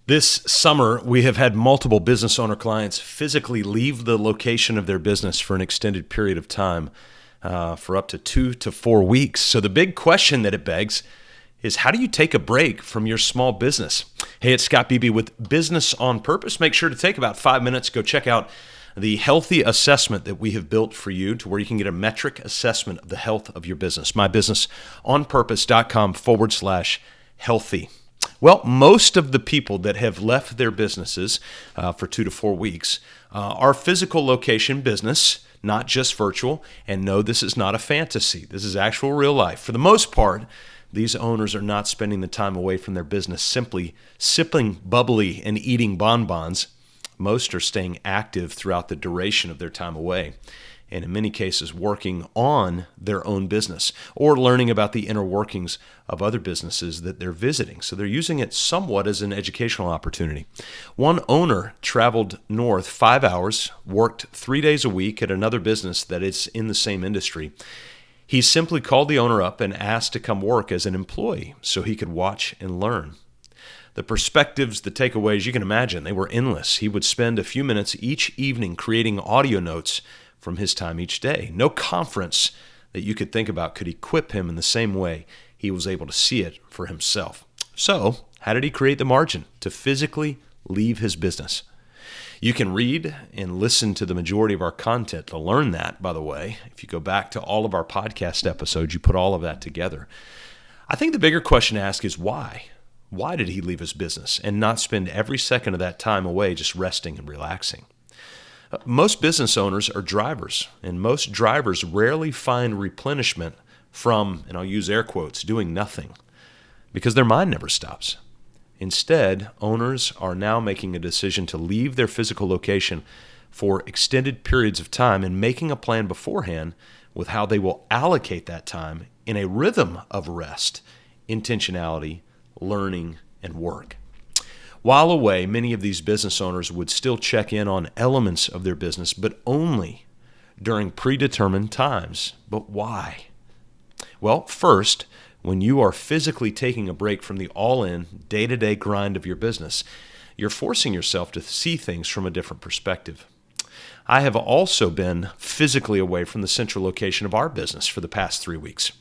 This summer, we have had multiple business owner clients physically leave the location of their business for an extended period of time, for up to 2 to 4 weeks. So the big question that it begs is, how do you take a break from your small business? Hey, it's Scott Beebe with Business on Purpose. Make sure to take about 5 minutes, go check out the healthy assessment that we have built for you to where you can get a metric assessment of the health of your business. mybusinessonpurpose.com/healthy. Well, most of the people that have left their businesses for 2 to 4 weeks are physical location business, not just virtual. And no, this is not a fantasy. This is actual real life. For the most part, these owners are not spending the time away from their business simply sipping bubbly and eating bonbons. Most are staying active throughout the duration of their time away, and in many cases working on their own business or learning about the inner workings of other businesses that they're visiting. So they're using it somewhat as an educational opportunity. One owner traveled north 5 hours, worked 3 days a week at another business that is in the same industry. He simply called the owner up and asked to come work as an employee so he could watch and learn. The perspectives, the takeaways, you can imagine, they were endless. He would spend a few minutes each evening creating audio notes from his time each day. No conference that you could think about could equip him in the same way he was able to see it for himself. So, how did he create the margin to physically leave his business? You can read and listen to the majority of our content to learn that, by the way. If you go back to all of our podcast episodes, you put all of that together. I think the bigger question to ask is why? Why did he leave his business and not spend every second of that time away just resting and relaxing? Most business owners are drivers, and most drivers rarely find replenishment from, and I'll use air quotes, doing nothing, because their mind never stops. Instead, owners are now making a decision to leave their physical location for extended periods of time and making a plan beforehand with how they will allocate that time in a rhythm of rest, intentionality, learning, and work. While away, many of these business owners would still check in on elements of their business, but only during predetermined times. But why? Well, first, when you are physically taking a break from the all-in, day-to-day grind of your business, you're forcing yourself to see things from a different perspective. I have also been physically away from the central location of our business for the past 3 weeks.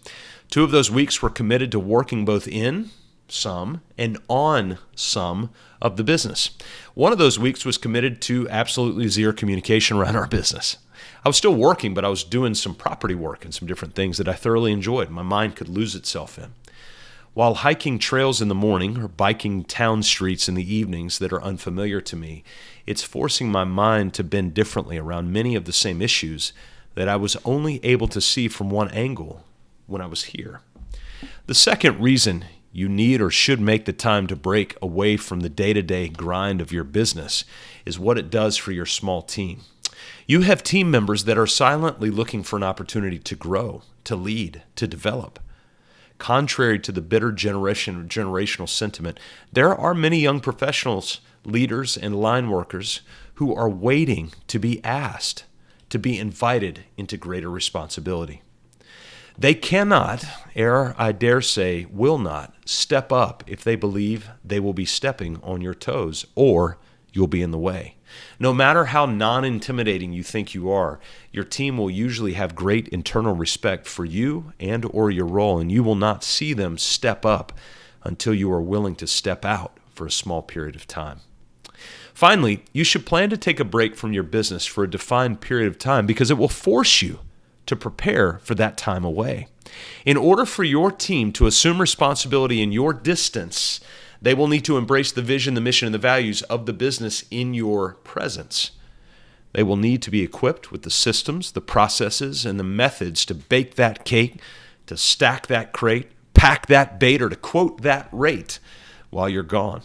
2 of those weeks were committed to working both in some and on some of the business. One of those weeks was committed to absolutely zero communication around our business. I was still working, but I was doing some property work and some different things that I thoroughly enjoyed. My mind could lose itself in. While hiking trails in the morning or biking town streets in the evenings that are unfamiliar to me, it's forcing my mind to bend differently around many of the same issues that I was only able to see from one angle when I was here. The second reason you need or should make the time to break away from the day-to-day grind of your business is what it does for your small team. You have team members that are silently looking for an opportunity to grow, to lead, to develop. Contrary to the bitter generational sentiment, there are many young professionals, leaders, and line workers who are waiting to be asked, to be invited into greater responsibility. They cannot, or I dare say will not, step up if they believe they will be stepping on your toes or you'll be in the way. No matter how non-intimidating you think you are, your team will usually have great internal respect for you and or your role, and you will not see them step up until you are willing to step out for a small period of time. Finally, you should plan to take a break from your business for a defined period of time because it will force you to prepare for that time away. In order for your team to assume responsibility in your distance, they will need to embrace the vision, the mission, and the values of the business in your presence. They will need to be equipped with the systems, the processes, and the methods to bake that cake, to stack that crate, pack that bait, or to quote that rate while you're gone.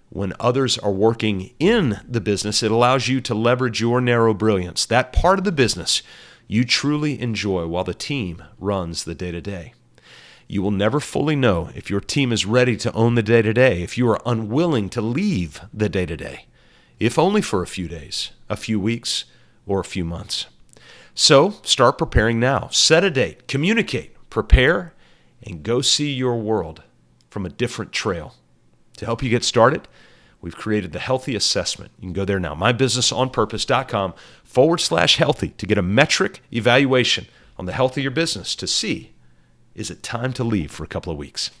When others are working in the business, it allows you to leverage your narrow brilliance, that part of the business you truly enjoy while the team runs the day-to-day. You will never fully know if your team is ready to own the day-to-day if you are unwilling to leave the day-to-day, if only for a few days, a few weeks, or a few months. So start preparing now. Set a date, communicate, prepare, and go see your world from a different trail. To help you get started, we've created the Healthy Assessment. You can go there now, mybusinessonpurpose.com/healthy to get a metric evaluation on the health of your business to see, is it time to leave for a couple of weeks?